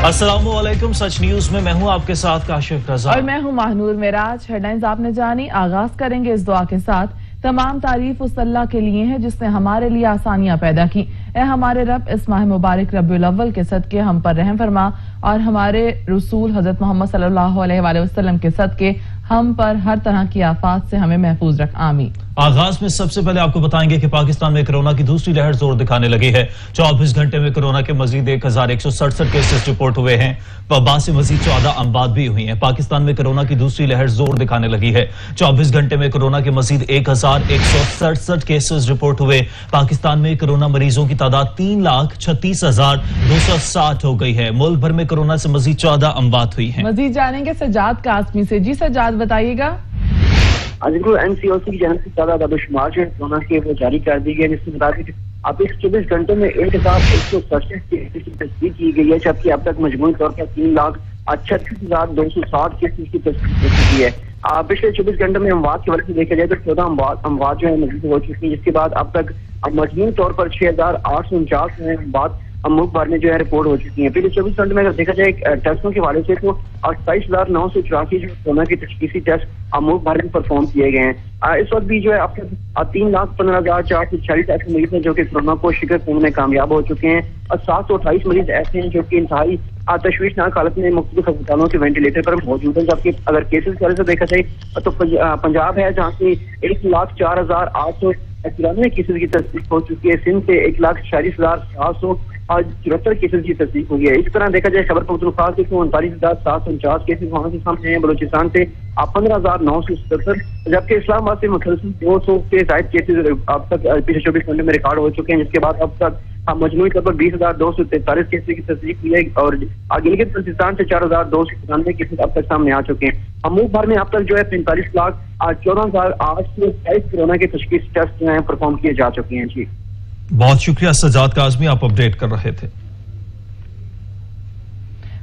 अस्सलामुअलैकुम। सच न्यूज में मैं हूं आपके साथ काशिफ रजा और मैं हूं माहनूर मेराज। हेडलाइंस आपने जानी। आगाज करेंगे इस दुआ के साथ। तमाम तारीफ उस अल्लाह के लिए है जिसने हमारे लिए आसानियां पैदा की। ए हमारे रब, इस माह मुबारक रबीउल अव्वल के सदके हम पर रहम फरमा और हमारे रसूल हजरत मोहम्मद सल्लल्लाहु अलैहि वसल्लम के सदके हम पर हर तरह की आफात से हमें महफूज रख। आमीन। आगाज में सबसे पहले आपको बताएंगे कि पाकिस्तान में कोरोना की दूसरी लहर जोर दिखाने लगी है। 24 घंटे में कोरोना के मजीद 1167 केसेस रिपोर्ट हुए हैं। वबा से मजीद 14 अमवात भी हुई हैं। पाकिस्तान में कोरोना की दूसरी लहर जोर दिखाने लगी है। 24 घंटे में कोरोना के मजीद 1167 केसेस रिपोर्ट हुए। पाकिस्तान में कोरोना मरीजों की तादाद 3,36,260 हो गई है। मुल्क भर में कोरोना से मजीद 14 अमवात हुई हैं। मजीद जानेंगे सजाद कासमी से। जी सजाद, बताइएगा। एनसीओसी की जानब से ताज़ा आदादोशुमार जो है कोरोना के वो जारी कर दी गई है, जिसके मुताबिक अब इस 24 घंटों में 1,167 केसेस की तस्दीक की गई है, जबकि अब तक मजमूई तौर पर 3,36,260 केसेस की तस्दीक हो चुकी है। पिछले 24 घंटों में अमवात की वजह से देखा जाए तो 14 अमवात जो है मजीद हो चुकी है, जिसके बाद अब तक मजमूई तौर पर 6,849 अमवात मुल्क भर में जो है रिपोर्ट हो चुकी है। पिछले 24 घंटे में अगर देखा जाए टेस्टों के हवाले से तो 28,984 जो कोरोना के तशखीसी टेस्ट मुल्क भर में परफॉर्म किए गए हैं। इस वक्त भी जो है अब तक 3,15,446 ऐसे मरीज हैं जो कि कोरोना को शिकस्त देने में कामयाब हो चुके हैं और 728 मरीज ऐसे हैं जो कि इंतहाई तशवीशनाक हालत में मुख्तलिफ अस्पतालों के वेंटिलेटर पर मौजूद है। जबकि अगर केसेस की वजह से देखा जाए तो पंजाब है जहाँ से 1,04,893 केसेस की तस्दीक हो चुकी है। सिंध से 1,46,774 केसेस की तस्दीक हुई है। इस तरह देखा जाए खबर पख्तूनख्वा से 39,749 केसेस वहाँ से सामने हैं। बलोचिस्तान से 15,977, जबकि इस्लामाबाद से मुसलसल 200 के जायद केसेस अब तक पिछले 24 घंटे में रिकॉर्ड हो चुके हैं, जिसके बाद अब तक मजमूई तौर पर 20,243 केसेस की तस्दीक हुई है और गिलगित बल्तिस्तान से 4,293 केसेस अब तक सामने आ चुके हैं। मुल्क भर में अब तक जो है 45,14,827 कोरोना के तशखीस टेस्ट जो है परफॉर्म किए जा चुके हैं। जी बहुत शुक्रिया सजाद काज़मी, आप अपडेट कर रहे थे।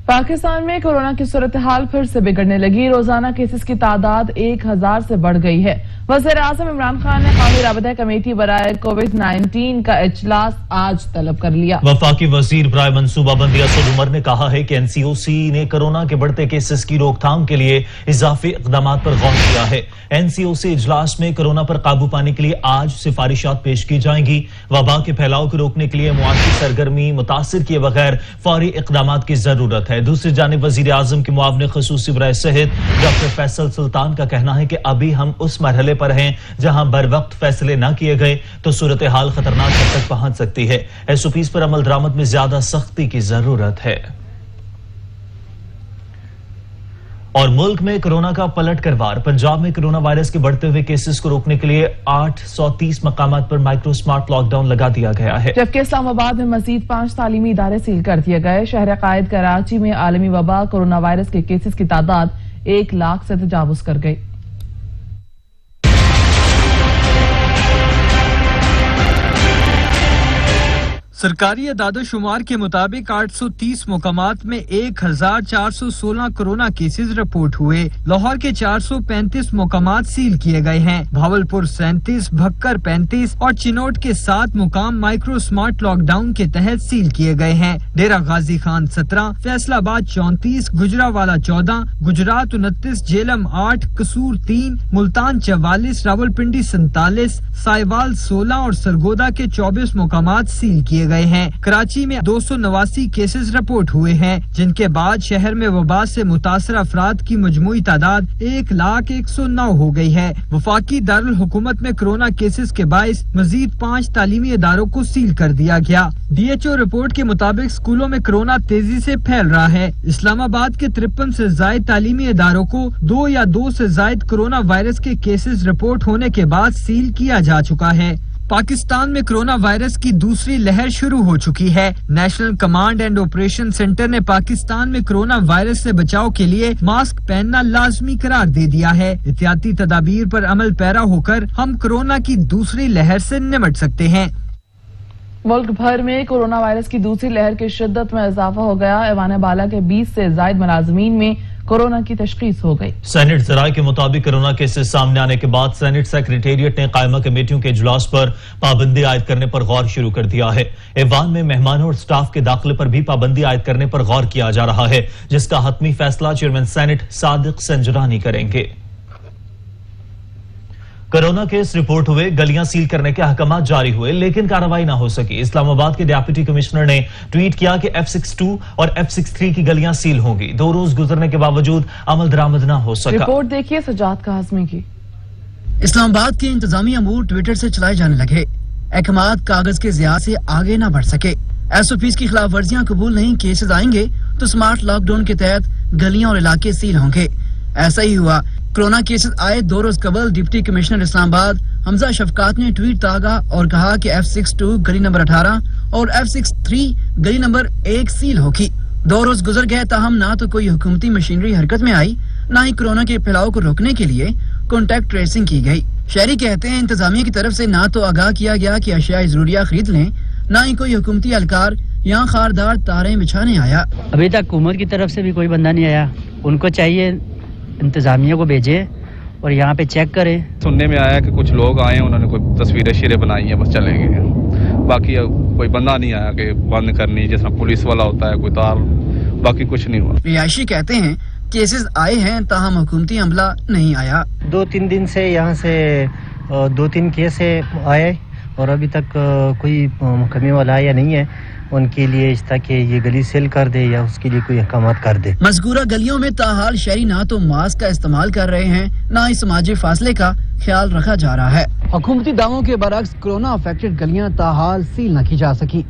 पाकिस्तान में कोरोना की सूरत हाल फिर से बिगड़ने लगी। रोजाना केसेस की तादाद 1,000 से बढ़ गई है। वज़ीर आज़म इमरान खान ने कौमी राबता कमेटी बराए कोविड-19 का इजलास आज तलब कर लिया। वफाकी वजीर बराए मनसूबाबंदी असद उमर ने कहा है कि एनसीओसी ने कोरोना के बढ़ते केसेस की रोकथाम के लिए इजाफी इकदाम पर गौर किया है। एनसीओसी इजलास में कोरोना पर काबू पाने के लिए आज सिफारिशात पेश की जाएंगी। वबा के फैलाव को रोकने के लिए मुआशी सरगर्मी मुतासिर किए बगैर फौरी इकदाम की जरूरत है। दूसरी जानिब वजीर आजम के मुआविन खसूसी बराए सेहत डॉक्टर फैसल सुल्तान का कहना है कि अभी हम उस मरहले पर हैं जहां बर वक्त फैसले न किए गए तो सूरत हाल खतरनाक हद तक पहुंच सकती है। एसओपीज पर अमल दरामद में ज्यादा सख्ती की जरूरत है। और मुल्क में कोरोना का पलट कर वार। पंजाब में कोरोना वायरस के बढ़ते हुए केसेस को रोकने के लिए 830 मकामात पर माइक्रो स्मार्ट लॉकडाउन लगा दिया गया है, जबकि इस्लामाबाद में मजीद 5 तालीमी इदारे सील कर दिए गए। शहर कायद कराची में आलमी वबा कोरोना वायरस के केसेस की तादाद 1 लाख से तजावुज कर गई। सरकारी अदादोशुमार के मुताबिक 830 मुकामात में 1,416 कोरोना केसेस रिपोर्ट हुए। लाहौर के 435 मुकामात सील किए गए हैं। भावलपुर 37, भक्कर 35 और चिनोट के 7 मुकाम माइक्रो स्मार्ट लॉकडाउन के तहत सील किए गए हैं। डेरा गाजी खान 17, फैसलाबाद 34, गुजरावाला 14, गुजरात 29, जेलम 8, कसूर 3, मुल्तान 44, रावलपिंडी 47, साहिवाल 16 और सरगोदा के 24 मुकामात सील किए गए हैं। कराची में 289 केसेस रिपोर्ट हुए हैं, जिनके बाद शहर में वबा से मुतासर अफराद की मजमूई तादाद 1,01,09 हो गई है। वफाकी दारुल हुकूमत में कोरोना केसेस के बाइस मजीद 5 तालीमी इदारों को सील कर दिया गया। DHO रिपोर्ट के मुताबिक स्कूलों में कोरोना तेजी से फैल रहा है। इस्लामाबाद के 53 से जायद तालीमी इदारों को 2 या 2 से जायद कोरोना वायरस के केसेस रिपोर्ट होने के बाद सील किया जा चुका है। पाकिस्तान में कोरोना वायरस की दूसरी लहर शुरू हो चुकी है। National command and operation centre ने पाकिस्तान में कोरोना वायरस से बचाव के लिए मास्क पहनना लाजमी करार दे दिया है। एहतियाती तदाबीर पर अमल पैरा होकर हम कोरोना की दूसरी लहर से निपट सकते हैं। मुल्क भर में कोरोना वायरस की दूसरी लहर की शिद्दत में इजाफा हो गया। ऐवान बाला के 20 से जायद मुलाजमीन में कोरोना की तशखीस हो गई। सेनेट जराये के मुताबिक कोरोना केसेस सामने आने के बाद सेनेट सेक्रेटेरिएट ने कायमा कमेटियों के इजलास पर पाबंदी आयद करने पर गौर शुरू कर दिया है। ऐवान में मेहमानों और स्टाफ के दाखिले पर भी पाबंदी आयद करने पर गौर किया जा रहा है, जिसका हतमी फैसला चेयरमैन सेनेट सादिक संजरानी करेंगे। कोरोना केस रिपोर्ट हुए, गलियां सील करने के अहकाम जारी हुए, लेकिन कार्रवाई ना हो सकी। इस्लामाबाद के डिप्टी कमिश्नर ने ट्वीट किया कि F62 और F63 की गलियां सील होंगी। 2 रोज गुजरने के बावजूद अमल दरामद ना हो सका। रिपोर्ट देखिए सजाद काज़मी की। इस्लामाबाद के इंतजामी अमूर ट्विटर से चलाए जाने लगे। अहकामात कागज के ज़िया से आगे न बढ़ सके। SOPs की खिलाफ वर्जियां कबूल नहीं, केसेस आएंगे तो स्मार्ट लॉकडाउन के तहत गलियां और इलाके सील होंगे। ऐसा ही हुआ। कोरोना केसेस आए 2 रोज कबल डिप्टी कमिश्नर इस्लामाबाद हमजा शफकात ने ट्वीट दागा और कहा कि F62 गली नंबर 18 और F63 गली नंबर 1 सील होगी। 2 रोज गुजर गए, ताहम ना तो कोई हुकूमती मशीनरी हरकत में आई, ना ही कोरोना के फैलाव को रोकने के लिए कॉन्टैक्ट ट्रेसिंग की गई। शहरी कहते हैं इंतजामिया की तरफ से ना तो आगाह किया गया कि अशिया जरूरिया खरीद लें, ना ही कोई हुकूमती एहलकार यहाँ खारदार तारें बिछाने आया। अभी तक हुकूमत की तरफ से भी कोई बंदा नहीं आया। उनको चाहिए इंतजामिया को भेजे और यहाँ पे चेक करें। सुनने में आया कि कुछ लोग आए, उन्होंने कोई तस्वीरें शीरें बनाई हैं, बस चले गए। बाकी कोई बंदा नहीं आया कि बंद करनी, जैसा पुलिस वाला होता है कोई तार, बाकी कुछ नहीं हुआ। रिहायशी कहते हैं केसेस आए हैं, ताहम हुकूमती अमला नहीं आया। 2-3 दिन से यहाँ से 2-3 केस आए और अभी तक कोई मुकदमे वाला आया नहीं है। उनके लिए इस ताकि ये गली सील कर दे या उसके लिए कोई अहकामात कर दे। मज़कूरा गलियों में ताहाल शहरी ना तो मास्क का इस्तेमाल कर रहे हैं, ना ही समाजी फासले का ख्याल रखा जा रहा है। हुकूमती दावों के बरक्स कोरोना अफेक्टेड गलियां ताहाल सील न की जा सकी।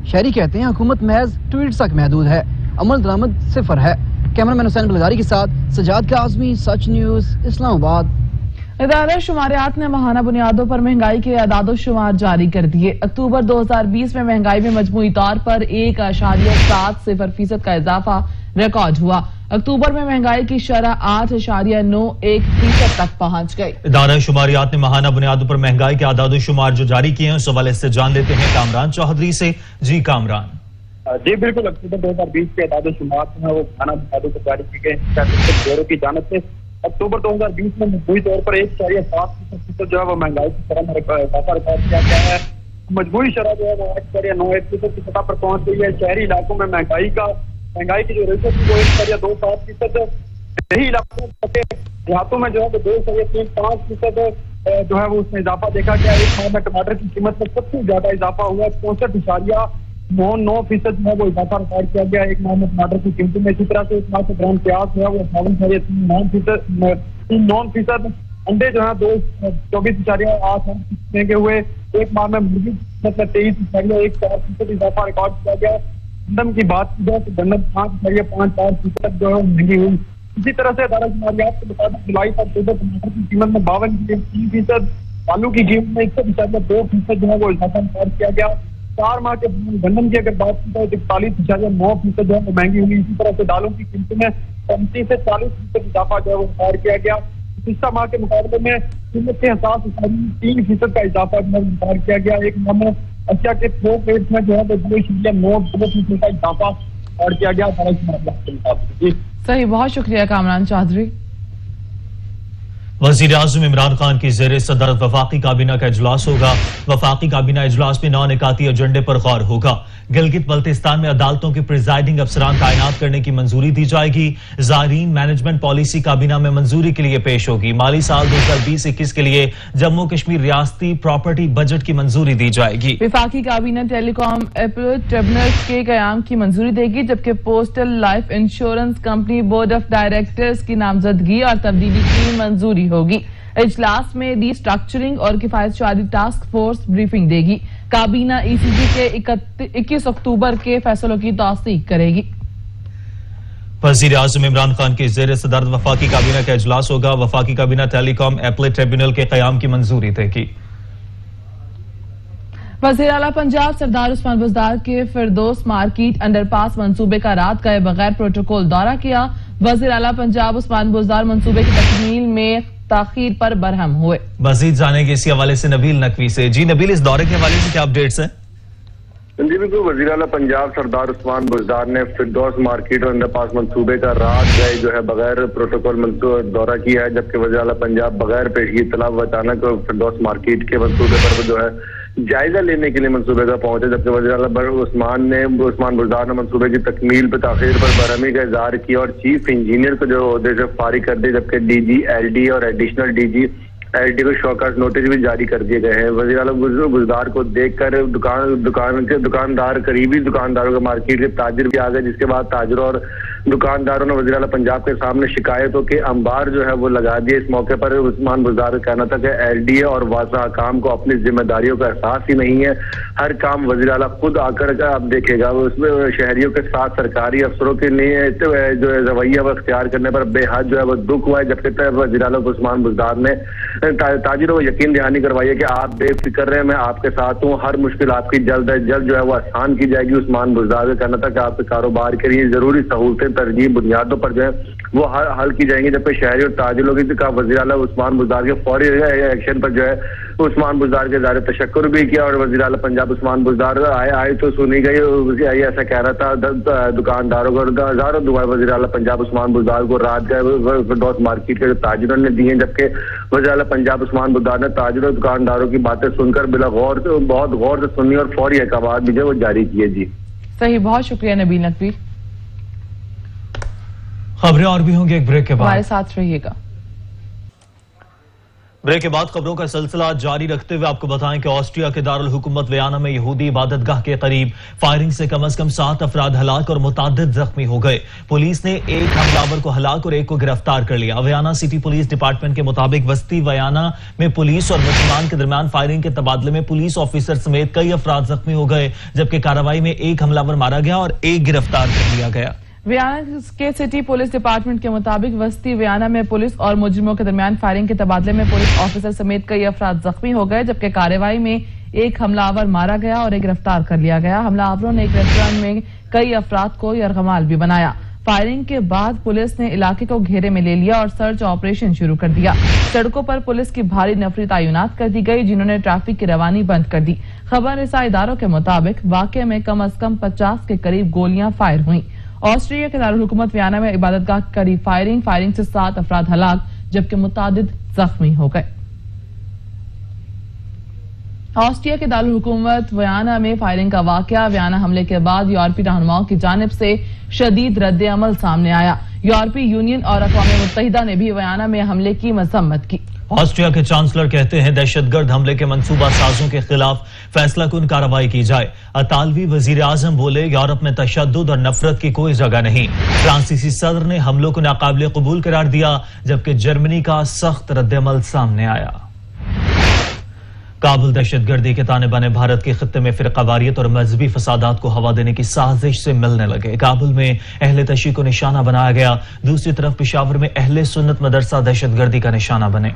शहरी कहते हैं हुकूमत महज ट्वीट तक महदूद है, अमल दरामद सिफर है। कैमरामैन हुसैन बलगारी के साथ सजाद काज़मी, सच न्यूज़, इस्लामाबाद। इदारा शुमारियात ने माहाना बुनियादों पर महंगाई के अदादो शुमार जारी कर दिए। अक्टूबर 2020 में महंगाई में मजमूई तौर पर 1.70% का इजाफा रिकॉर्ड हुआ। अक्टूबर में महंगाई की शरह 8.91% तक पहुंच गई। इदारा शुमारियात ने माहाना बुनियादों पर महंगाई के अदादो शुमार जो जारी किए हैं, उस हवाले से जान लेते हैं कामरान चौधरी से। जी कामरान। जी बिल्कुल, अक्टूबर 2020 के अदादो शुमार जो है वो माहाना बुनियादों पर जारी की गए। स्टैटिस्टिक्स ब्यूरो की जानिब से अक्टूबर 2020 में मजमूई तौर पर 1.7% जो है वो महंगाई की शरह में इजाफा रिकॉर्ड किया गया है। मजमूई शरह जो है वो 8.91% की सतह पर पहुंच गई है। शहरी इलाकों में महंगाई की जो रेशो थी वो 1.27%, शहरी इलाकों में देहातों में जो है वो 2.35% जो है वो उसमें इजाफा देखा गया। एक माह में टमाटर की कीमत में सबसे ज्यादा इजाफा हुआ है, 64.99% जो है वो इजाफा रिकॉर्ड किया गया एक माह में टमाटर की कीमतों में। इसी तरह से एक माह से ग्राम प्याज जो है वो 58.39%, अंडे जो है 24.8 महंगे हुए। एक माह में मुर्गी की कीमत में 23.14% इजाफा रिकॉर्ड किया गया। गंदम की बात की जाए तो गंदम 5.54% जो है महंगी हुई। इसी तरह से अदारा शुमारियात के मुताबिक जुलाई तक टमाटर की कीमत में 52.3%, आलू की कीमत में 61.2% जो है वो इजाफा रिकॉर्ड किया गया। 4 माह के गंदम की अगर बात की जाए तो 41.9% जो है वो महंगी हुई। इसी तरह से दालों की कीमतों में 35 से 40% इजाफा जो है वो रिकॉर्ड किया गया। पिछला माह के मुकाबले में कीमत के हिसाब से 3% का इजाफा जो है रिकॉर्ड किया गया। एक माह में अशिया के थोक रेट में जो है वो 2.9% का इजाफा रिकॉर्ड किया गया अदारा शुमारियात के मुताबिक। सही, बहुत शुक्रिया कामरान चौधरी। वज़ीर आज़म इमरान खान की ज़ेर सदरत वफाकी काबीना का इजलास होगा। वफाकी काबीना इजलास में 9 निकाती एजेंडे पर गौर होगा। गिलगित बल्तिस्तान में अदालतों के प्रिजाइडिंग अफसरान तैनात करने की मंजूरी दी जाएगी। ज़ायरीन मैनेजमेंट पॉलिसी काबीना में मंजूरी के लिए पेश होगी। माली साल 2020-21 के लिए जम्मू कश्मीर रियासती प्रॉपर्टी बजट की मंजूरी दी जाएगी। वफाकी काबीना टेलीकॉम एपीलेट ट्रिब्यूनल के कयाम की मंजूरी देगी, जबकि postal life insurance company board of directors की नामजदगी और तब्दीली की मंजूरी होगी। इजलास में रीस्ट्रक्चरिंग और किफायतशारी टास्क फोर्स ब्रीफिंग देगी। काबीना ईसीजी के 21 अक्टूबर के फैसलों की तौसीक करेगी। वज़ीर आज़म इमरान खान की ज़ेर सदरत वफाकी काबीना का इजलास होगा। वफाकी काबीना टेलीकॉम एपीलेट ट्रिब्यूनल के कयाम की मंजूरी देगी। वज़ीर आला पंजाब सरदार उस्मान बुज़दार के फिरदौस मार्केट अंडरपास मंसूबे का रात गए बगैर प्रोटोकॉल दौरा किया। वज़ीर आला पंजाब उस्मान बुज़दार मंसूबे की तकमील में ताखीर पर बरहम हुए। मजीद जानेंगे इसी हवाले से नबील नकवी से। जी नबील, इस दौरे के हवाले से क्या अपडेट्स हैं? جی بالکل، وزیر اعلیٰ پنجاب سردار عثمان بزدار نے فردوس مارکیٹ اور انڈر پاس منصوبے کا رات گئے جو ہے بغیر پروٹوکول دورہ کیا ہے، جبکہ وزیر اعلیٰ پنجاب بغیر پیشگی اطلاع و اچانک فردوس مارکیٹ کے منصوبے پر جو ہے جائزہ لینے کے لیے منصوبے کا پہنچے، جبکہ وزیر اعلیٰ عثمان بزدار نے منصوبے کی تکمیل پر تاخیر پر برہمی کا اظہار کیا اور چیف انجینئر کو جو عہدے سے فارغ کر دیا، جبکہ ڈی جی ایل ڈی اور additional D G L D کو شوکاز نوٹس بھی جاری کر دیے گئے ہیں۔ وزیر اعلیٰ بزدار کو دیکھ کر دکاندار قریبی دکانداروں کے مارکیٹ کے تاجر بھی آ گئے، جس کے بعد تاجروں اور دکانداروں نے وزیر اعلیٰ پنجاب کے سامنے شکایتوں کے انبار جو ہے وہ لگا دیے۔ اس موقع پر عثمان بزدار کا کہنا تھا کہ ایل ڈی اے اور واضح حکام کو اپنی ذمہ داریوں کا احساس ہی نہیں ہے، ہر کام وزیر اعلیٰ خود آ کر اب دیکھے گا۔ اس میں شہریوں کے ساتھ سرکاری افسروں کے لیے جو ہے رویہ وہ اختیار کرنے پر بے حد جو ہے وہ دکھ ہوا ہے، جبکہ وزیر اعلیٰ عثمان بزدار نے تاجروں کو یقین دہانی کروائی ہے کہ آپ بے فکر رہیں، میں آپ کے ساتھ ہوں، ہر مشکل آپ کی جلد از جلد جو ہے وہ آسان کی جائے گی۔ عثمان بزدار کا کہنا تھا کہ آپ کے کاروبار کے لیے ضروری سہولتیں ترجیحی بنیادوں پر جو ہے وہ حل کی جائیں گی، جبکہ شہری اور تاجروں کی وزیر اعلیٰ عثمان بزدار کے فوری ایکشن پر جو ہے عثمان بزدار کے اظہار تشکر بھی کیا، اور وزیر اعلیٰ پنجاب عثمان بزدار آئے تو سنی گئی، ایسا کہہ رہا تھا دکانداروں کو، ہزاروں دعائیں وزیر اعلیٰ پنجاب عثمان بزدار کو رات گئے فردوس مارکیٹ کے تاجروں نے دی ہیں، جبکہ وزیر اعلیٰ پنجاب عثمان بزدار نے تاجروں دکانداروں کی باتیں سن کر بہت غور سے سنی اور فوری احکامات بھی جو وہ جاری کیے۔ جی صحیح، بہت شکریہ نبیل نقوی۔ خبریں اور بھی ہوں گے ایک بریک کے بعد، ہمارے ساتھ رہیے گا۔ بریک کے بعد خبروں کا سلسلہ جاری رکھتے ہوئے آپ کو بتائیں کہ آسٹریا کے دارالحکومت ویانا میں یہودی عبادت گاہ کے قریب فائرنگ سے کم از کم 7 افراد ہلاک اور متعدد زخمی ہو گئے۔ پولیس نے ایک حملہ آور کو ہلاک اور ایک کو گرفتار کر لیا۔ ویانا سٹی پولیس ڈپارٹمنٹ کے مطابق وسطی ویانا میں پولیس اور مسلمان کے درمیان فائرنگ کے تبادلے میں پولیس آفیسر سمیت کئی افراد زخمی ہو گئے، جبکہ کارروائی میں ایک حملہ آور مارا گیا اور ایک گرفتار کر لیا گیا۔ ویانا کے سٹی پولیس ڈپارٹمنٹ کے مطابق وسطی ویانا میں پولیس اور مجرموں کے درمیان فائرنگ کے تبادلے میں پولیس آفیسر سمیت کئی افراد زخمی ہو گئے، جبکہ کارروائی میں ایک حملہ آور مارا گیا اور ایک گرفتار کر لیا گیا۔ حملہ آوروں نے ایک ریسٹورانٹ میں کئی افراد کو یرغمال بھی بنایا۔ فائرنگ کے بعد پولیس نے علاقے کو گھیرے میں لے لیا اور سرچ آپریشن شروع کر دیا۔ سڑکوں پر پولیس کی بھاری نفری تعینات کر دی گئی، جنہوں نے ٹریفک کی روانی بند کر دی۔ خبر رساں اداروں کے مطابق واقعے میں کم از کم 50 کے قریب گولیاں فائر ہوئیں۔ آسٹریا کے دارالحکومت ویانا میں عبادت گاہ کے قریب فائرنگ سے 7 افراد ہلاک جبکہ متعدد زخمی ہو گئے۔ آسٹریا کے دارالحکومت ویانا میں فائرنگ کا واقعہ ویانا حملے کے بعد یورپی رہنماؤں کی جانب سے شدید رد عمل سامنے آیا۔ یورپی یونین اور اقوام متحدہ نے بھی ویانا میں حملے کی مذمت کی۔ آسٹریا کے چانسلر کہتے ہیں دہشت گرد حملے کے منصوبہ سازوں کے خلاف فیصلہ کن کارروائی کی جائے۔ اطالوی وزیر اعظم بولے یورپ میں تشدد اور نفرت کی کوئی جگہ نہیں۔ فرانسیسی صدر نے حملوں کو ناقابل قبول قرار دیا، جبکہ جرمنی کا سخت رد عمل سامنے آیا۔ کابل دہشت گردی کے تانے بانے بھارت کے خطے میں فرقہ واریت اور مذہبی فسادات کو ہوا دینے کی سازش سے ملنے لگے۔ کابل میں اہل تشیع کو نشانہ بنایا گیا، دوسری طرف پشاور میں اہل سنت مدرسہ دہشت گردی کا نشانہ بنے۔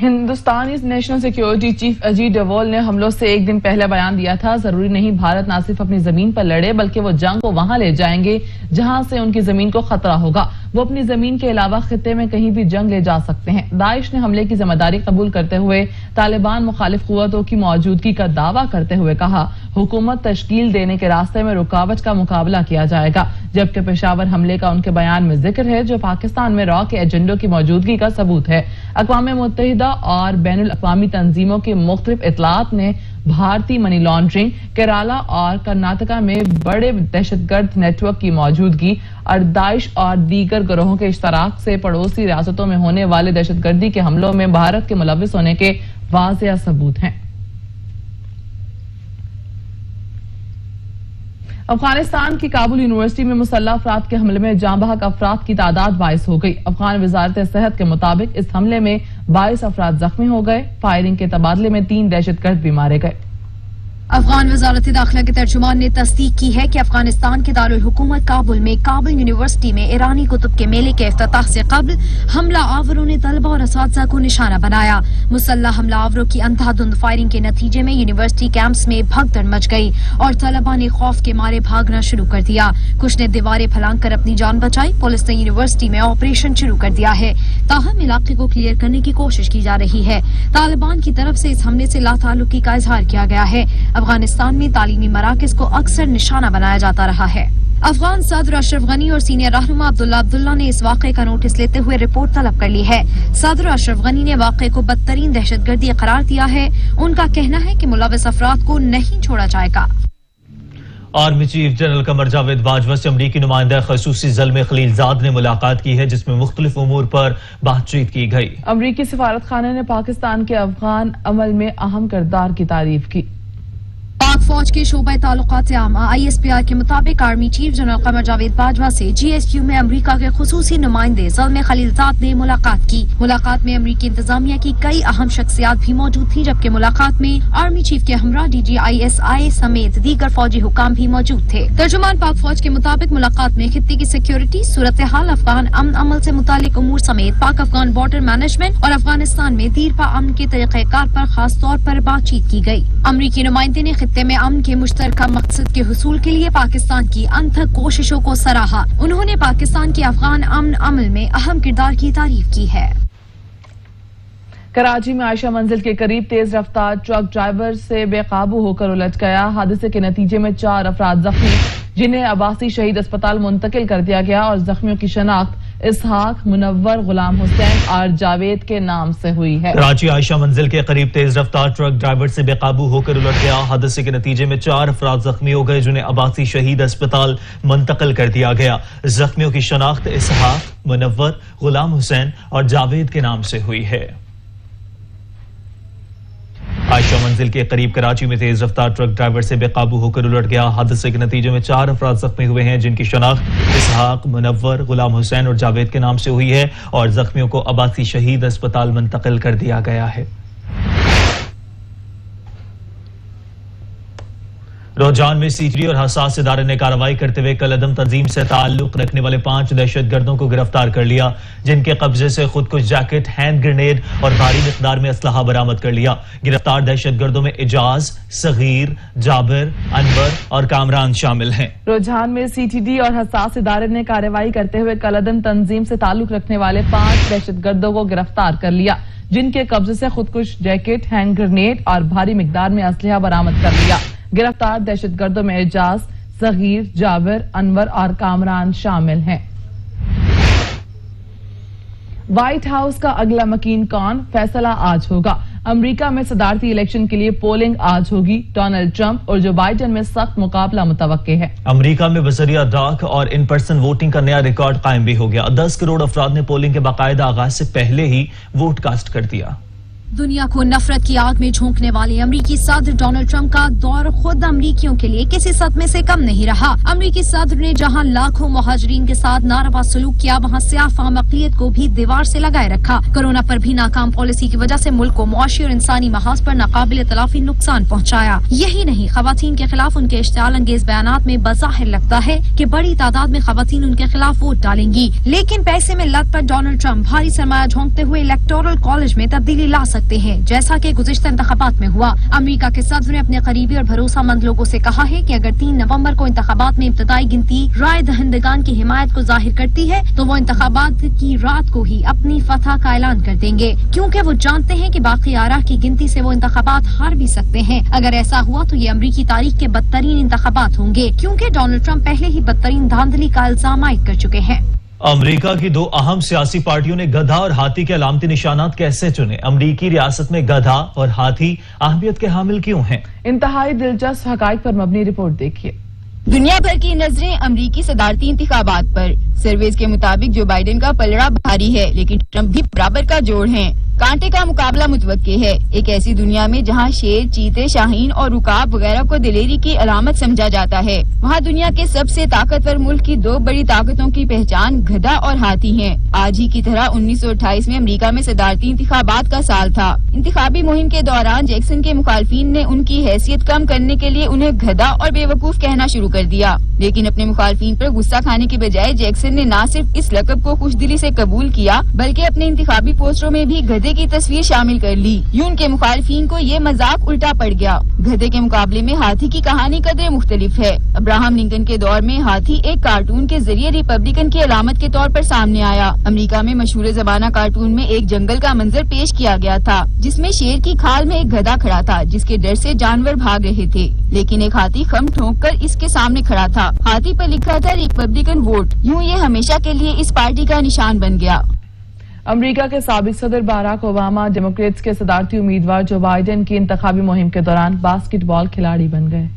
ہندوستانی national security chief Ajit dual نے حملوں سے ایک دن پہلے بیان دیا تھا، ضروری نہیں بھارت نہ صرف اپنی زمین پر لڑے بلکہ وہ جنگ کو وہاں لے جائیں گے جہاں سے ان کی زمین کو خطرہ ہوگا۔ وہ اپنی زمین کے علاوہ خطے میں کہیں بھی جنگ لے جا سکتے ہیں۔ داعش نے حملے کی ذمہ داری قبول کرتے ہوئے طالبان مخالف قوتوں کی موجودگی کا دعویٰ کرتے ہوئے کہا حکومت تشکیل دینے کے راستے میں رکاوٹ کا مقابلہ کیا جائے گا، جبکہ پشاور حملے کا ان کے بیان میں ذکر ہے جو پاکستان میں را کے ایجنڈوں کی موجودگی کا ثبوت ہے۔ اقوام متحدہ اور بین الاقوامی تنظیموں کی مختلف اطلاعات نے بھارتی منی لانڈرنگ، کیرالا اور کرناٹکا میں بڑے دہشت گرد نیٹ ورک کی موجودگی اور داعش اور دیگر گروہوں کے اشتراک سے پڑوسی ریاستوں میں ہونے والے دہشت گردی کے حملوں میں بھارت کے ملوث ہونے کے واضح ثبوت ہیں۔ افغانستان کی کابل یونیورسٹی میں مسلح افراد کے حملے میں جاں بحق افراد کی تعداد 22 ہو گئی۔ افغان وزارت صحت کے مطابق اس حملے میں 22 افراد زخمی ہو گئے۔ فائرنگ کے تبادلے میں 3 دہشت گرد بھی مارے گئے۔ افغان وزارت داخلہ کے ترجمان نے تصدیق کی ہے کہ افغانستان کے دارالحکومت کابل میں کابل یونیورسٹی میں ایرانی کتب کے میلے کے افتتاح سے قبل حملہ آوروں نے طلبہ اور اساتذہ کو نشانہ بنایا۔ مسلح حملہ آوروں کی اندھادھند فائرنگ کے نتیجے میں یونیورسٹی کیمپس میں بھگدڑ مچ گئی اور طلبہ نے خوف کے مارے بھاگنا شروع کر دیا۔ کچھ نے دیواریں پھلانگ کر اپنی جان بچائی۔ پولیس نے یونیورسٹی میں آپریشن شروع کر دیا ہے۔ ताहम इलाके को क्लियर करने की कोशिश की जा रही है। तालिबान की तरफ से इस हमले से लाताल्लुकी का इजहार किया गया है। अफगानिस्तान में तालीमी मराकज को अक्सर निशाना बनाया जाता रहा है। अफगान सदर अशरफ गनी और सीनियर रहनुमा अब्दुल्ला ने इस वाक़े का नोटिस लेते हुए रिपोर्ट तलब कर ली है। सदर अशरफ गनी ने वाक़े को बदतरीन दहशतगर्दी करार दिया है। उनका कहना है कि मुलव्वस अफराद को नहीं छोड़ा जाएगा। Army chief general Qamar Javed Bajwa से अमरीकी नुमाइंदा खसूसी ज़ल्मे खलीलजाद ने मुलाकात की है, जिसमें मुख्तलिफ उमूर पर बातचीत की गई। अमरीकी सिफारत खाने ने पाकिस्तान के अफगान अमल में अहम किरदार की तारीफ की। पाक फौज के शोबा ताल्लुकात आमा ISPR के मुताबिक army chief general Qamar Javed Bajwa से GSQ में अमरीका के खुसूसी नुमाइंदे ज़ल्मे खलीलजाद ने मुलाकात की। मुलाकात में अमरीकी इंतजामिया की कई अहम शख्सियात भी मौजूद थी, जबकि मुलाकात में आर्मी चीफ के हमरा DG ISI समेत दीगर फौजी हुकाम भी मौजूद थे। तर्जुमान पाक फौज के मुताबिक मुलाकात में खित्ते की सिक्योरिटी, सूरत हाल, अफगान अमन अमल से मुतालिक उमूर समेत पाक अफगान बॉर्डर मैनेजमेंट और अफगानिस्तान में दीरपा अमन के तरीक़ेकार पर खास तौर पर बातचीत की गई। अमरीकी नुमाइंदे ने खित्ते में अमन के मुश्तरका मकसद के हुसूल के लिए पाकिस्तान की अनथक कोशिशों को सराहा। उन्होंने पाकिस्तान के अफगान अमन अमल में अहम किरदार की तारीफ की है। कराची में आयशा मंजिल के करीब तेज रफ्तार ट्रक ड्राइवर से बेकाबू होकर उलट गया। हादसे के नतीजे में 4 अफराद जख्मी, जिन्हें अब्बासी शहीद अस्पताल मुंतकिल कर दिया गया और जख्मियों की शनाख्त इसहाक, मुनव्वर, गुलाम हुसैन और जावेद के नाम से हुई है। कराची आयशा मंजिल के करीब तेज रफ्तार ट्रक ड्राइवर से बेकाबू होकर उलट गया। हादसे के नतीजे में 4 अफराद जख्मी हो गए, जिन्हें अब्बासी शहीद अस्पताल मुंतकिल कर दिया गया। जख्मियों की शनाख्त इसहाक, मुनव्वर, गुलाम हुसैन और जावेद के नाम से हुई है। आयशा मंजिल के करीब कराची में तेज रफ्तार ट्रक ड्राइवर से बेकाबू होकर उलट गया। हादसे के नतीजे में 4 अफराद जख्मी हुए हैं, जिनकी शनाख्त इसहाक, मुनव्वर, गुलाम हुसैन और जावेद के नाम से हुई है और जख्मियों को अब्बासी शहीद अस्पताल मुंतकिल कर दिया गया है। रोजान में सीचरी और हसास इदारे ने कार्रवाई करते हुए कलअदम तंजीम से ताल्लुक रखने वाले 5 दहशतगर्दों को गिरफ्तार कर लिया, जिनके कब्जे से खुदकुश जैकेट, हैंड ग्रेनेड और भारी मिकदार में असलहा बरामद कर लिया। गिरफ्तार दहशतगर्दों में इजाज, सगीर, जाबिर, अनवर और कामरान शामिल हैं। रुझान में CTD और हसास इदारे ने कार्रवाई करते हुए कलअदम तंजीम से ताल्लुक रखने वाले 5 दहशतगर्दों को गिरफ्तार कर लिया, जिनके कब्जे से खुदकुश जैकेट, हैंड ग्रेनेड और भारी मिकदार में असलहा बरामद कर लिया। गिरफ्तार दहशतगर्दों में एजाज, सगीर, जाबिर, अनवर और कामरान शामिल हैं। व्हाइट हाउस का अगला मकीन कौन, फैसला आज होगा। अमेरिका में सदारती इलेक्शन के लिए पोलिंग आज होगी। डोनाल्ड ट्रंप और जो बाइडेन में सख्त मुकाबला मुतवक्के है। अमेरिका में बजरिया डाक और इन पर्सन वोटिंग का नया रिकॉर्ड कायम भी हो गया। 10 करोड़ अफराद ने पोलिंग के बाकायदा आगाज से पहले ही वोट कास्ट कर दिया। दुनिया को नफरत की आग में झोंकने वाले अमरीकी सदर डोनाल्ड ट्रंप का दौर खुद अमरीकियों के लिए किसी सदमे से कम नहीं रहा। अमरीकी सदर ने जहां लाखों मुहाजिरीन के साथ नारवा सलूक किया, वहां सियाह फाम अक़लियत को भी दीवार से लगाए रखा। कोरोना पर भी नाकाम पॉलिसी की वजह से मुल्क को मुआशी और इंसानी महाज पर नाकाबिल तलाफी नुकसान पहुँचाया। यही नहीं, खवातीन के खिलाफ उनके इश्तियाल अंगेज बयानात में बज़ाहिर लगता है कि बड़ी तादाद में खवातीन उनके खिलाफ वोट डालेंगी, लेकिन पैसे में लत पर डोनाल्ड ट्रंप भारी सरमाया झोंकते हुए इलेक्टोरल कॉलेज में तब्दीली ला सकते हैं, जैसा कि गुज़िश्ता इंतखाबात में हुआ। अमेरिका के सदर ने अपने करीबी और भरोसामंद लोगों से कहा है कि अगर 3 नवंबर को इंतखाबात में इब्तदाई गिनती राय दहिंदगान की हिमायत को जाहिर करती है, तो वो इंतखाबात की रात को ही अपनी फतह का ऐलान कर देंगे, क्योंकि वो जानते हैं कि बाकी आरा की गिनती से वो इंतखाबात हार भी सकते हैं। अगर ऐसा हुआ तो ये अमरीकी तारीख के बदतरीन इंतखाबात होंगे, क्योंकि डोनाल्ड ट्रंप पहले ही बदतरीन धांधली का इल्जाम आयद कर चुके हैं। अमेरिका की 2 अहम सियासी पार्टियों ने गधा और हाथी के अलामती निशानात कैसे चुने? अमेरिकी रियासत में गधा और हाथी अहमियत के हामिल क्यों हैं? इंतहाई दिलचस्प हकाइक पर मबनी रिपोर्ट देखिए। दुनिया भर की नजरें अमरीकी सदारती इंतखाबात पर। सर्वेस के मुताबिक जो बाइडेन का पलड़ा भारी है, लेकिन ट्रंप भी बराबर का जोड़ हैं। कांटे का मुकाबला मुतवक्के है। एक ऐसी दुनिया में जहां शेर, चीते, शाहीन और रुकाब वगैरह को दिलेरी की अलामत समझा जाता है, वहां दुनिया के सबसे ताकतवर मुल्क की 2 बड़ी ताकतों की पहचान गधा और हाथी है। आज ही की तरह 1928 में अमेरिका में सदारती इंतखाबात का साल था। इंतखाबी मुहिम के दौरान जैक्सन के मुखालफिन ने उनकी हैसियत कम करने के लिए उन्हें गधा और बेवकूफ कहना शुरू कर दिया, लेकिन अपने मुखालफिन पर गुस्सा खाने के बजाय जैक्सन ने न सिर्फ इस लकब को खुशदिली से कबूल किया, बल्कि अपने इंतखाबी पोस्टरों में भी गधे گدھے کی تصویر شامل کر لی. یوں ان کے مخالفین کو یہ مذاق الٹا پڑ گیا. گدھے کے مقابلے میں ہاتھی کی کہانی قدرے مختلف ہے. ابراہم لنکن کے دور میں ہاتھی ایک کارٹون کے ذریعے ریپبلکن کی علامت کے طور پر سامنے آیا. امریکہ میں مشہور زبانہ کارٹون میں ایک جنگل کا منظر پیش کیا گیا تھا جس میں شیر کی کھال میں ایک گدھا کھڑا تھا جس کے ڈر سے جانور بھاگ رہے تھے، لیکن ایک ہاتھی خم ٹھونک کر اس کے سامنے کھڑا تھا. ہاتھی پر لکھا تھا ریپبلکن ووٹ. یوں یہ ہمیشہ کے لیے اس پارٹی کا نشان بن گیا. امریکہ کے سابق صدر باراک اوباما ڈیموکریٹس کے صدارتی امیدوار جو بائیڈن کی انتخابی مہم کے دوران باسکٹ بال کھلاڑی بن گئے.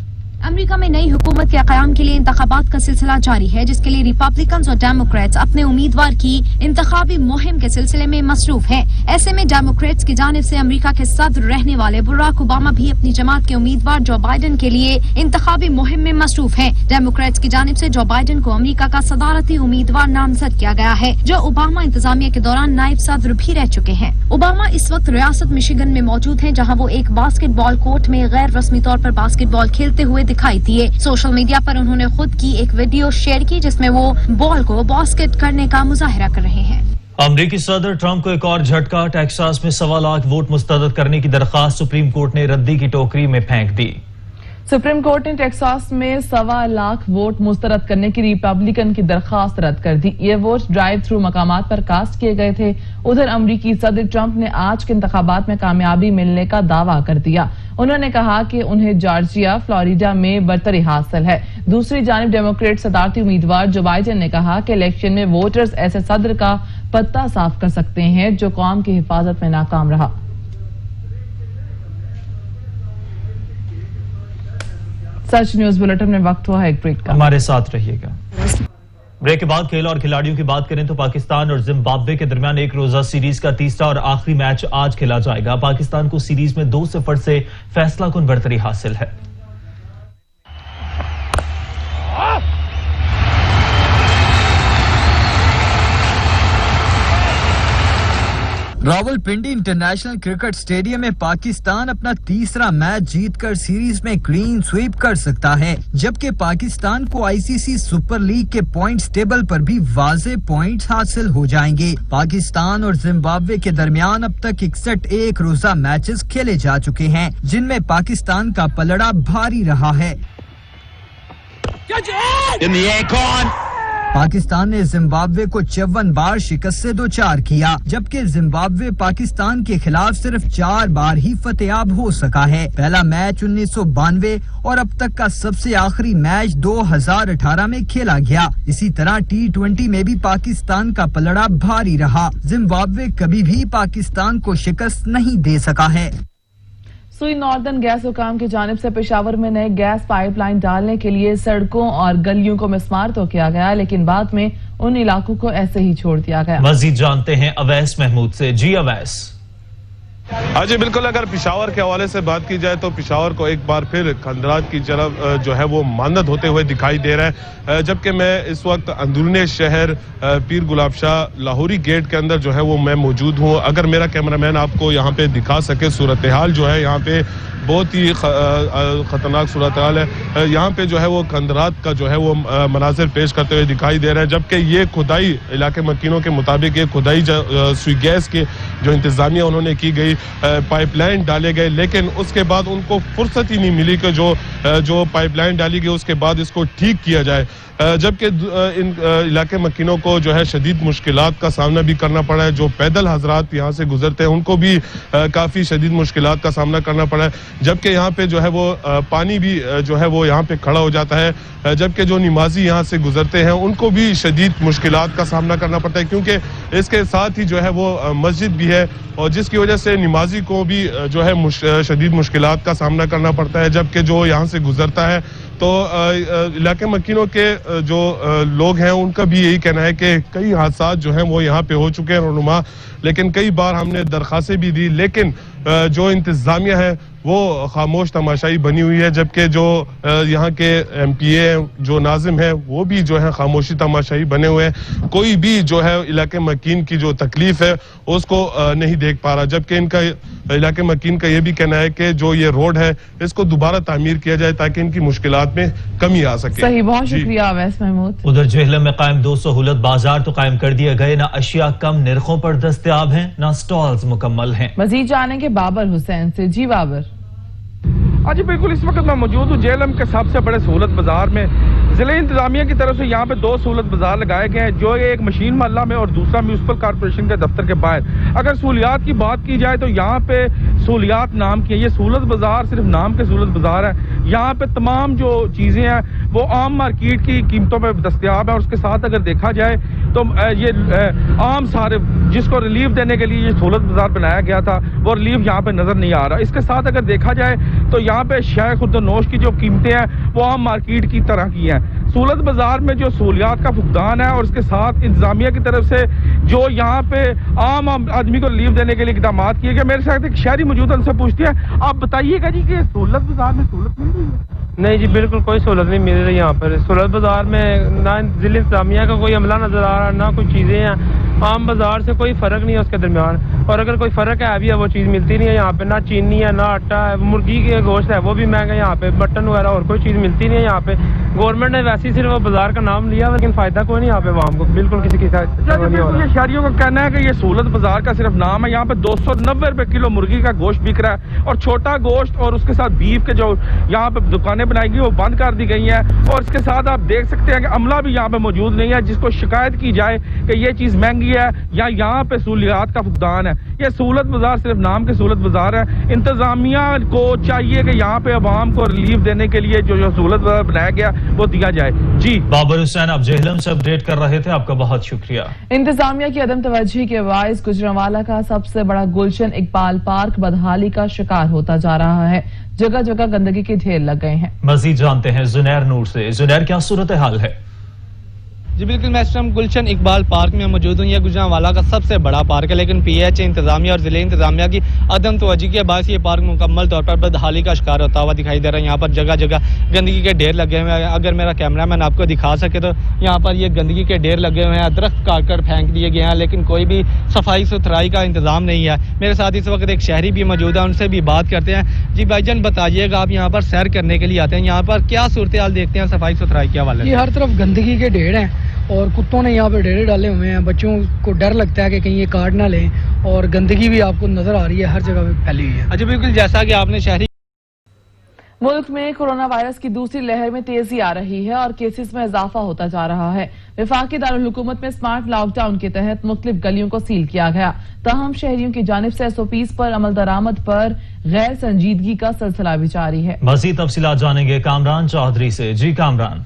امریکہ میں نئی حکومت کے قیام کے لیے انتخابات کا سلسلہ جاری ہے، جس کے لیے ریپبلکنز اور ڈیموکریٹس اپنے امیدوار کی انتخابی مہم کے سلسلے میں مصروف ہیں. ایسے میں ڈیموکریٹس کی جانب سے امریکہ کے صدر رہنے والے باراک اوباما بھی اپنی جماعت کے امیدوار جو بائیڈن کے لیے انتخابی مہم میں مصروف ہیں. ڈیموکریٹس کی جانب سے جو بائیڈن کو امریکہ کا صدارتی امیدوار نامزد کیا گیا ہے، جو اوباما انتظامیہ کے دوران نائب صدر بھی رہ چکے ہیں. اوباما اس وقت ریاست مشیگن میں موجود ہیں، جہاں وہ ایک باسکٹ بال کورٹ میں غیر رسمی طور پر باسکٹ بال کھیلتے ہوئے دکھائی دیے. سوشل میڈیا پر انہوں نے خود کی ایک ویڈیو شیئر کی جس میں وہ بال کو باسکٹ کرنے کا مظاہرہ کر رہے ہیں. امریکی صدر ٹرمپ کو ایک اور جھٹکا. ٹیکساس میں 1.25 لاکھ ووٹ مسترد کرنے کی درخواست سپریم کورٹ نے ردی کی ٹوکری میں پھینک دی. سپریم کورٹ نے ٹیکساس میں 1.25 لاکھ ووٹ مسترد کرنے کی ریپبلکن کی درخواست رد کر دی. یہ ووٹ ڈرائیو تھرو مقامات پر کاسٹ کیے گئے تھے. ادھر امریکی صدر ٹرمپ نے آج کے انتخابات میں کامیابی ملنے کا دعویٰ کر دیا. انہوں نے کہا کہ انہیں جارجیا، فلوریڈا میں برتری حاصل ہے. دوسری جانب ڈیموکریٹ صدارتی امیدوار جو بائیڈن نے کہا کہ الیکشن میں ووٹرز ایسے صدر کا پتہ صاف کر سکتے ہیں جو قوم کی حفاظت میں ناکام رہا. سچ نیوز بلیٹن میں وقت ہوا ہے ایک بریک کا. ہمارے ساتھ رہیے گا. بریک کے بعد کھیل اور کھلاڑیوں کی بات کریں تو پاکستان اور زمبابوے کے درمیان ایک روزہ سیریز کا تیسرا اور آخری میچ آج کھیلا جائے گا. پاکستان کو سیریز میں 2-0 سے فیصلہ کن برتری حاصل ہے. راولپنڈی انٹرنیشنل کرکٹ اسٹیڈیم میں پاکستان اپنا تیسرا میچ جیت کر سیریز میں کلین سویپ کر سکتا ہے، جبکہ پاکستان کو آئی سی سی سپر لیگ کے پوائنٹس ٹیبل پر بھی واضح پوائنٹس حاصل ہو جائیں گے. پاکستان اور زمبابوے کے درمیان اب تک 61 ایک روزہ میچز کھیلے جا چکے ہیں، جن میں پاکستان کا پلڑا بھاری رہا ہے. پاکستان نے زمبابوے کو 54 بار شکست سے دوچار کیا، جبکہ زمبابوے پاکستان کے خلاف صرف 4 بار ہی فتح یاب ہو سکا ہے. پہلا میچ 1992 اور اب تک کا سب سے آخری میچ 2018 میں کھیلا گیا. اسی طرح T20 میں بھی پاکستان کا پلڑا بھاری رہا. زمبابوے کبھی بھی پاکستان کو شکست نہیں دے سکا ہے. سوئی ناردرن گیس حکام کی جانب سے پشاور میں نئے گیس پائپ لائن ڈالنے کے لیے سڑکوں اور گلیوں کو مسمار تو کیا گیا، لیکن بعد میں ان علاقوں کو ایسے ہی چھوڑ دیا گیا. مزید جانتے ہیں اویس محمود سے. جی اویس. ہاں جی بالکل، اگر پشاور کے حوالے سے بات کی جائے تو پشاور کو ایک بار پھر خندرات کی جرف جو ہے وہ ماندد ہوتے ہوئے دکھائی دے رہا ہے، جبکہ میں اس وقت اندرون شہر پیر گلاب شاہ لاہوری گیٹ کے اندر جو ہے وہ میں موجود ہوں. اگر میرا کیمرامین آپ کو یہاں پہ دکھا سکے صورتحال جو ہے یہاں پہ بہت ہی خطرناک صورتحال ہے. یہاں پہ جو ہے وہ خندرات کا جو ہے وہ مناظر پیش کرتے ہوئے دکھائی دے رہے ہیں، جبکہ یہ کھدائی علاقے مکینوں کے مطابق یہ کھدائی سوئی گیس کے جو انتظامیہ انہوں نے کی گئی، پائپ لائن ڈالے گئے، لیکن اس کے بعد ان کو فرصت ہی نہیں ملی کہ جو پائپ لائن ڈالی گئی اس کے بعد اس کو ٹھیک کیا جائے. جبکہ ان علاقے مکینوں کو جو ہے شدید مشکلات کا سامنا بھی کرنا پڑا ہے. جو پیدل حضرات یہاں سے گزرتے ہیں ان کو بھی کافی شدید مشکلات کا سامنا کرنا پڑا ہے، جبکہ یہاں پہ جو ہے وہ پانی بھی جو ہے وہ یہاں پہ کھڑا ہو جاتا ہے. جبکہ جو نمازی یہاں سے گزرتے ہیں ان کو بھی شدید مشکلات کا سامنا کرنا پڑتا ہے، کیونکہ اس کے ساتھ ہی جو ہے وہ مسجد بھی ہے، اور جس کی وجہ سے نمازی کو بھی جو ہے شدید مشکلات کا سامنا کرنا پڑتا ہے. جبکہ جو یہاں سے گزرتا ہے تو علاقے مکینوں کے جو لوگ ہیں ان کا بھی یہی کہنا ہے کہ کئی حادثات جو ہیں وہ یہاں پہ ہو چکے ہیں رونما، لیکن کئی بار ہم نے درخواستیں بھی دی، لیکن جو انتظامیہ ہے وہ خاموش تماشائی بنی ہوئی ہے. جبکہ جو یہاں کے ایم پی اے جو ناظم ہے وہ بھی جو ہے خاموشی تماشائی بنے ہوئے ہیں. کوئی بھی جو ہے علاقے مکین کی جو تکلیف ہے اس کو نہیں دیکھ پا رہا. جبکہ ان کا इलाके मकीन का ये भी कहना है कि जो ये रोड है इसको दोबारा तामीर किया जाए ताकि इनकी मुश्किलात में कमी आ सके। सही, बहुत शुक्रिया अवैस महमूद। उधर जेहलम में कायम 2 सहूलत बाजार तो कायम कर दिए गए, ना अशिया कम निर्खों पर दस्तयाब हैं, ना स्टॉल्स मुकम्मल हैं। मजीद जानेंगे बाबर हुसैन से। जी बाबर। जी बिल्कुल, इस वक्त मैं मौजूद हूँ जेएलएम के सबसे बड़े सहूलत बाजार में। जिले इंतजामिया की तरफ से यहाँ पे 2 सहूलत बाजार लगाए गए हैं, जो एक मशीन महल्ला में और दूसरा म्यूनसिपल कॉर्पोरेशन के दफ्तर के बाहर। अगर सहूलियात की बात की जाए तो यहाँ पे सहूलियात नाम की है, ये सहूलत बाजार सिर्फ नाम के सहूलत बाजार है। यहाँ पे तमाम जो चीज़ें हैं वो आम मार्केट की कीमतों पर दस्तयाब है, और उसके साथ अगर देखा जाए तो ये आम सारे जिसको रिलीफ देने के लिए ये सहूलत बाजार बनाया गया था वो रिलीफ यहाँ पे नजर नहीं आ रहा। इसके साथ अगर देखा जाए तो यहाँ पे शाय खुर्दनोश की जो कीमतें हैं वो आम मार्केट की तरह की हैं। सहूलत बाजार में जो सहूलियात का फुकदान है और उसके साथ इंतजामिया की तरफ से जो यहाँ पे आम आदमी को रिलीफ देने के लिए इकदाम किए गए। मेरे साथ एक शहरी मौजूद है, उनसे पूछते हैं, आप बताइएगा जी कि सहूलत बाजार में सहूलत मिल रही है? नहीं जी, बिल्कुल कोई सहूलत नहीं मिल रही यहाँ पर। सहूलत बाजार में ना जिला इंतजामिया का कोई अमला नजर आ रहा, ना कोई चीज़ें हैं। आम बाजार से कोई फ़र्क नहीं है उसके दरमियान, और अगर कोई फ़र्क है भी है वो चीज़ मिलती नहीं है यहाँ पे। ना चीनी है, ना आटा है, मुर्गी के गोश्त है वो भी महंगा यहाँ पे, मटन वगैरह और कोई चीज़ मिलती नहीं है यहाँ पे। गवर्नमेंट ने वैसे ही सिर्फ वो बाजार का नाम लिया, लेकिन फ़ायदा कोई नहीं यहाँ पे आवाम को, बिल्कुल किसी के साथ। शहरियों का कहना है कि ये सहूलत बाजार का सिर्फ नाम है। यहाँ पे 290 रुपए किलो मुर्गी का गोश्त बिक रहा है, और छोटा गोश्त और उसके साथ बीफ के जो यहाँ पे दुकानें बनाई गई वो बंद कर दी गई हैं। और इसके साथ आप देख सकते हैं कि अमला भी यहाँ पे मौजूद नहीं है जिसको शिकायत की जाए कि ये चीज़ महंगी है या यहाँ पे सहूलियात का फुकदान है। ये सहूलत बाजार सिर्फ नाम के सहूलत बाजार है। इंतजामिया को चाहिए कि यहाँ पे अवाम को रिलीफ देने के लिए जो सहूलत बाजार बनाया गया वो दिया जाए। जी बाबर हुसैन, आप जेहलम से अपडेट कर रहे थे, आपका बहुत शुक्रिया। इंतजामिया की अदम तवज्जो के बाइस गुजरांवाला का सबसे बड़ा गुलशन इकबाल पार्क बदहाली का शिकार होता जा रहा है। जगह जगह गंदगी के ढेर लग गए हैं। मजीद जानते हैं जुनैर नूर से। जुनैर, क्या सूरत हाल है? जी बिल्कुल, मैं इस टाइम गुलशन इकबाल पार्क में मौजूद हूँ। यह गुजरांवाला का सबसे बड़ा पार्क है, लेकिन पीएच इंतजामिया और जिले इंतजामिया की अदम तवज्जो के बाद ये पार्क मुकम्मल तौर पर बदहाली का शिकार होता हुआ दिखाई दे रहा है। यहाँ पर जगह जगह गंदगी के ढेर लगे हुए हैं। अगर मेरा कैमरामैन आपको दिखा सके तो यहाँ पर ये गंदगी के ढेर लगे हुए हैं, दरख्त काट कर फेंक दिए गए हैं, लेकिन कोई भी सफाई सुथराई का इंतजाम नहीं है। मेरे साथ इस वक्त एक शहरी भी मौजूद है, उनसे भी बात करते हैं। जी भाईजान, बताइएगा, आप यहाँ पर सैर करने के लिए आते हैं, यहाँ पर क्या सूरत हाल देखते हैं सफाई सुथराई के हवाले से? हर तरफ गंदगी के ढेर हैं और कुत्तों ने यहाँ पे ढेरे डाले हुए हैं। बच्चों को डर लगता है कि कहीं ये काट ना लें, और गंदगी भी आपको नजर आ रही है, हर जगह पे फैली हुई है। अच्छा बिल्कुल, जैसा कि आपने शहरी मुल्क में कोरोना वायरस की दूसरी लहर में तेजी आ रही है और केसेस में इजाफा होता जा रहा है। वफाकी दारुल हुकूमत में स्मार्ट लॉकडाउन के तहत मुख्तलिफ गलियों को सील किया गया। ताहम शहरियों की जानिब से SOPs पर अमल दरामद पर गैर संजीदगी का सिलसिला भी जारी है। मजीद तफसीलात जानेंगे कामरान चौधरी से। जी कामरान।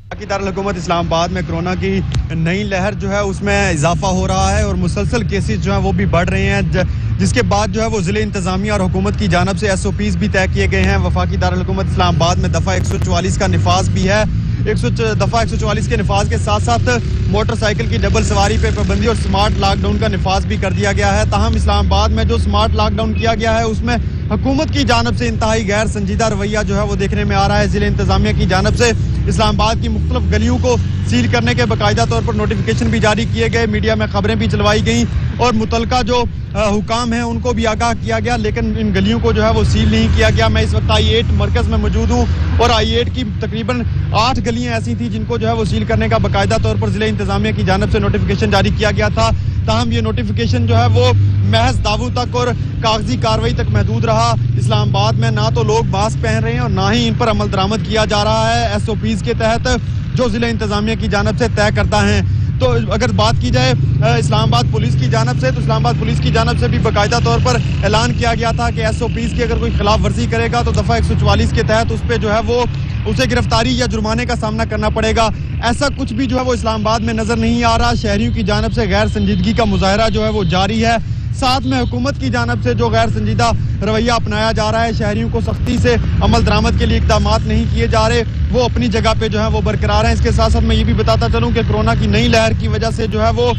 वफाकी दारुल हुकूमत इस्लामाबाद में कोरोना की नई लहर जो है उसमें इजाफा हो रहा है और मुसलसल केसेस जो हैं वो भी बढ़ रहे हैं, जिसके बाद जो है वो ज़िले इंतजामिया और हुकूमत की जानिब से SOPs भी तय किए गए हैं। वफाकी दारुल हुकूमत इस्लामाबाद में दफ़ा 144 का निफाज भी है। दफ़ा 144 के निफाज के साथ साथ मोटरसाइकिल की डबल सवारी पे पाबंदी और स्मार्ट लॉकडाउन का निफाज भी कर दिया गया है। ताहम इस्लामाबाद में जो स्मार्ट लॉकडाउन किया गया है उसमें हुकूमत की जानिब से इंतहाई गैर संजीदा रवैया जो है वो देखने में आ रहा है। ज़िले इंतजामिया की जानिब से इस्लामाबाद की मुख्तलिफ गलियों को सील करने के बाकायदा तौर पर नोटिफिकेशन भी जारी किए गए, मीडिया में खबरें भी चलवाई गई और मुतलका जो हुकाम हैं उनको भी आगाह किया गया, लेकिन इन गलियों को जो है वो सील नहीं किया गया। मैं इस वक्त I8 मरकज़ में मौजूद हूँ और I8 की तकरीबन 8 गलियाँ ऐसी थी जिनको जो है वो सील करने का बाकायदा तौर पर ज़िले इंतजामिया की जानिब से नोटिफिकेशन जारी किया गया था। ताहम ये नोटिफिकेशन जो है वो महज दावों तक और कागजी कार्रवाई तक महदूद रहा। इस्लामाबाद में ना तो लोग मास्क पहन रहे हैं और ना ही इन पर अमल दरामद किया जा रहा है SOPs के तहत जो ज़िले इंतजामिया की जानिब से तय करता है। तो अगर बात की जाए इस्लामाबाद पुलिस की जानिब से, तो इस्लामाबाद पुलिस की जानिब से भी बाकायदा तौर पर ऐलान किया गया था कि SOPs की अगर कोई खिलाफ वर्जी करेगा तो दफ़ा 144 के तहत उस पर जो है वो उसे गिरफ्तारी या जुर्माने का सामना करना पड़ेगा। ऐसा कुछ भी जो है वो इस्लामाबाद में नजर नहीं आ रहा। शहरियों की जानिब से गैर संजीदगी का मुजाहरा जो है वो जारी है। साथ में हुकूमत की जानिब से जो गैर संजीदा रवैया अपनाया जा रहा है, शहरियों को सख्ती से अमल दरामद के लिए इक़दाम नहीं किए जा रहे, वो अपनी जगह पे जो है वो बरकरार हैं। इसके साथ साथ मैं ये भी बताता चलूँ कि कोरोना की नई लहर की वजह से जो है वो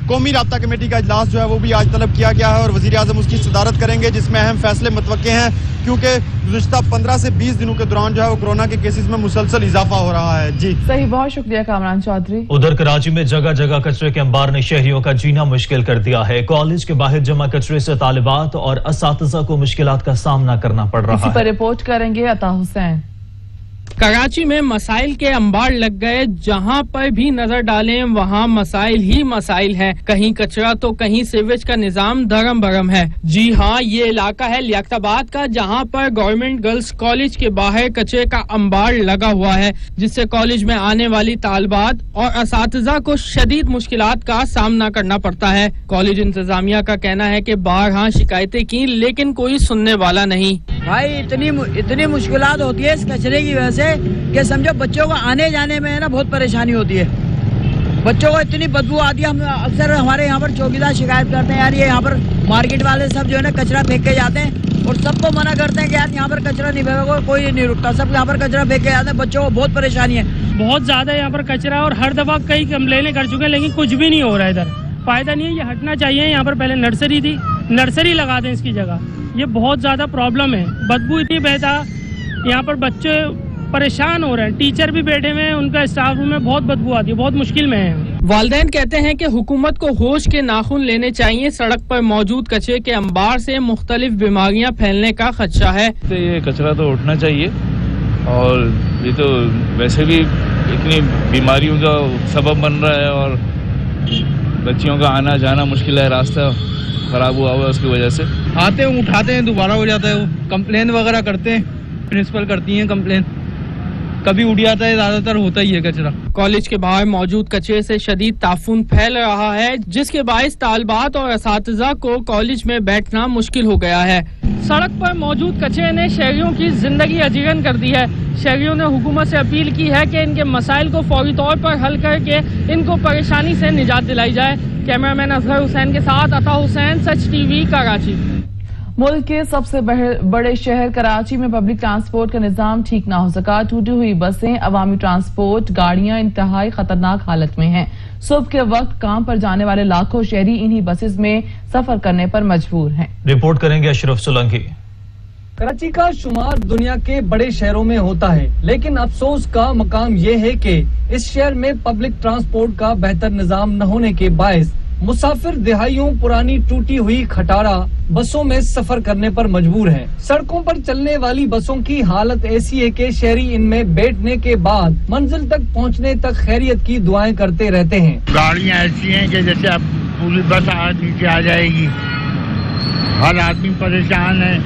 قومی رابطہ کمیٹی کا اجلاس جو ہے وہ بھی آج طلب کیا گیا ہے اور وزیر اعظم اس کی صدارت کریں گے، جس میں اہم فیصلے متوقع ہیں، کیونکہ گزشتہ 15 سے 20 دنوں کے دوران جو ہے وہ کورونا کے کیسز میں مسلسل اضافہ ہو رہا ہے۔ جی صحیح، بہت شکریہ کامران چودھری۔ ادھر کراچی میں جگہ جگہ کچرے کے انبار نے شہریوں کا جینا مشکل کر دیا ہے۔ کالج کے باہر جمع کچرے سے طالبات اور اساتذہ کو مشکلات کا سامنا کرنا پڑ رہا اسی ہے۔ پر رپورٹ کریں گے عطا حسین۔ کراچی میں مسائل کے انبار لگ گئے، جہاں پر بھی نظر ڈالیں وہاں مسائل ہی مسائل ہیں، کہیں کچرا تو کہیں سیویج کا نظام دھرم برم ہے۔ جی ہاں، یہ علاقہ ہے لیاقت آباد کا، جہاں پر گورنمنٹ گرلز کالج کے باہر کچرے کا انبار لگا ہوا ہے، جس سے کالج میں آنے والی طالبات اور اساتذہ کو شدید مشکلات کا سامنا کرنا پڑتا ہے۔ کالج انتظامیہ کا کہنا ہے کہ بارہا شکایتیں کی لیکن کوئی سننے والا نہیں۔ بھائی اتنی مشکلات ہوتی ہے اس کچرے کی وجہ سے کہ سمجھو بچوں کو آنے جانے میں نا بہت پریشانی ہوتی ہے، بچوں کو اتنی بدبو آتی ہے۔ ہم اکثر ہمارے یہاں پر چوکیدار شکایت کرتے ہیں، یار یہ یہاں پر مارکیٹ والے سب جو ہے نا کچرا پھینک کے جاتے ہیں اور سب کو منع کرتے ہیں کہ یار یہاں پر کچرا نہیں پھینکو گا، کوئی نہیں رکتا، سب یہاں پر کچرا پھینک کے جاتے ہیں، بچوں کو بہت پریشانی ہے۔ بہت زیادہ یہاں پر کچرا اور ہر دفعہ کئی کمپلینیں کر چکے ہیں لیکن کچھ بھی نہیں ہو رہا ہے، ادھر فائدہ نہیں ہے، یہ ہٹنا چاہیے۔ یہاں پر پہلے نرسری تھی، نرسری لگا دیں اس کی جگہ، یہ بہت زیادہ پرابلم ہے، بدبو اتنی بہتا، یہاں پر بچے پریشان ہو رہے ہیں، ٹیچر بھی بیٹھے ہوئے ہیں، ان کا اسٹاف روم میں بہت بدبو آتی ہے، بہت مشکل میں ہے۔ والدین کہتے ہیں کہ حکومت کو ہوش کے ناخن لینے چاہیے، سڑک پر موجود کچرے کے انبار سے مختلف بیماریاں پھیلنے کا خدشہ ہے۔ یہ کچرا تو اٹھنا چاہیے، اور یہ تو ویسے بھی اتنی بیماریوں کا سبب بن رہا ہے اور بچیوں کا آنا جانا مشکل ہے، راستہ خراب ہوا ہوا ہے اس کی وجہ سے۔ آتے ہیں اٹھاتے ہیں دوبارہ ہو جاتا ہے، وہ کمپلین وغیرہ کرتے ہیں، پرنسپل کرتی ہیں کمپلین، کبھی اڑ جاتا ہے، زیادہ تر ہوتا ہی ہے کچرا۔ کالج کے باہر موجود کچرے سے شدید تعفن پھیل رہا ہے، جس کے باعث طالبات اور اساتذہ کو کالج میں بیٹھنا مشکل ہو گیا ہے۔ سڑک پر موجود کچرے نے شہریوں کی زندگی اجیرن کر دی ہے۔ شہریوں نے حکومت سے اپیل کی ہے کہ ان کے مسائل کو فوری طور پر حل کر کے ان کو پریشانی سے نجات دلائی جائے۔ کیمرہ مین اظہر حسین کے ساتھ عطا حسین، سچ ٹی وی، کراچی۔ ملک کے سب سے بڑے شہر کراچی میں پبلک ٹرانسپورٹ کا نظام ٹھیک نہ ہو سکا، ٹوٹی ہوئی بسیں، عوامی ٹرانسپورٹ گاڑیاں انتہائی خطرناک حالت میں ہیں۔ صبح کے وقت کام پر جانے والے لاکھوں شہری انہی بسز میں سفر کرنے پر مجبور ہیں۔ رپورٹ کریں گے اشرف سولنگی۔ کراچی کا شمار دنیا کے بڑے شہروں میں ہوتا ہے، لیکن افسوس کا مقام یہ ہے کہ اس شہر میں پبلک ٹرانسپورٹ کا بہتر نظام نہ ہونے کے باعث مسافر دہائیوں پرانی ٹوٹی ہوئی کھٹارا بسوں میں سفر کرنے پر مجبور ہیں۔ سڑکوں پر چلنے والی بسوں کی حالت ایسی ہے کہ شہری ان میں بیٹھنے کے بعد منزل تک پہنچنے تک خیریت کی دعائیں کرتے رہتے ہیں۔ گاڑیاں ایسی ہیں کہ جیسے اب پوری بس نیچے آ جائے گی، ہر آدمی پریشان ہے،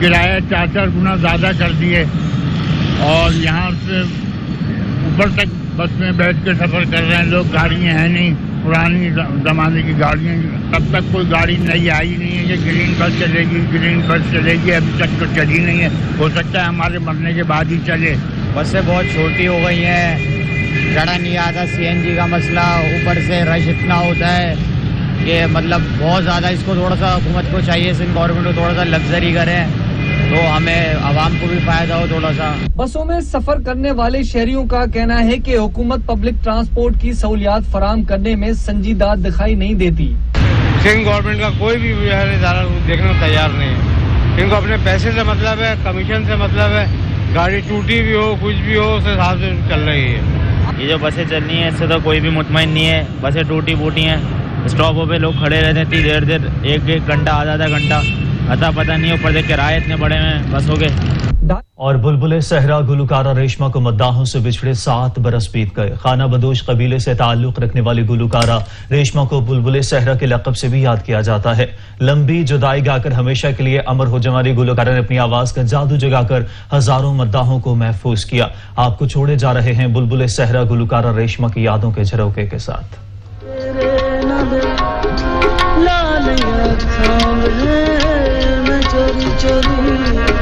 کرایہ 4 گنا زیادہ کر دیے، اور یہاں سے اوپر تک بس میں بیٹھ کے سفر کر رہے ہیں لوگ، گاڑیاں ہیں نہیں، پرانی زمانے کی گاڑیاں، تب تک کوئی گاڑی نئی آئی نہیں ہے کہ گرین بس چلے گی، گرین بس چلے گی، ابھی تک تو چلی نہیں ہے، ہو سکتا ہے ہمارے مرنے کے بعد ہی چلے۔ بسیں بہت چھوٹی ہو گئی ہیں، چڑھا نہیں آتا، CNG کا مسئلہ، اوپر سے رش اتنا ہوتا ہے کہ مطلب بہت زیادہ، اس کو تھوڑا سا حکومت کو چاہیے، گورنمنٹ کو تھوڑا سا لگژری کریں تو ہمیں عوام کو بھی فائدہ ہو تھوڑا سا۔ بسوں میں سفر کرنے والے شہریوں کا کہنا ہے کہ حکومت پبلک ٹرانسپورٹ کی سہولیات فراہم کرنے میں سنجیدہ دکھائی نہیں دیتی۔ سندھ گورنمنٹ کا کوئی بھی ادارہ دیکھنے کو تیار نہیں ہے، ان کو اپنے پیسے سے مطلب ہے، کمیشن سے مطلب ہے، گاڑی ٹوٹی بھی ہو کچھ بھی ہو اس حساب سے چل رہی ہے۔ یہ جو بسیں چل رہی ہیں اس سے تو کوئی بھی مطمئن نہیں ہے، بسیں ٹوٹی پھوٹی ہیں، اسٹاپوں پہ لوگ کھڑے رہتے ہیں اتنی دیر، ایک گھنٹہ آدھا گھنٹہ، پتہ نہیں، اوپر سے کرائے اتنے بڑے ہیں بسوں کے۔ اور بلبل صحرا گلوکارہ ریشما کو مداحوں سے بچھڑے 7 برس بیت گئے۔ خانہ بدوش قبیلے سے تعلق رکھنے والی گلوکارہ ریشما کو بلبل صحرا کے لقب سے بھی یاد کیا جاتا ہے۔ لمبی جدائی گا کر ہمیشہ کے لیے امر ہو جانے والی گلوکارہ نے اپنی آواز کا جادو جگا کر ہزاروں مداحوں کو محفوظ کیا۔ آپ کو چھوڑے جا رہے ہیں بلبل صحرا گلوکارہ ریشما کی یادوں کے جھروکے کے ساتھ۔ چوری چوری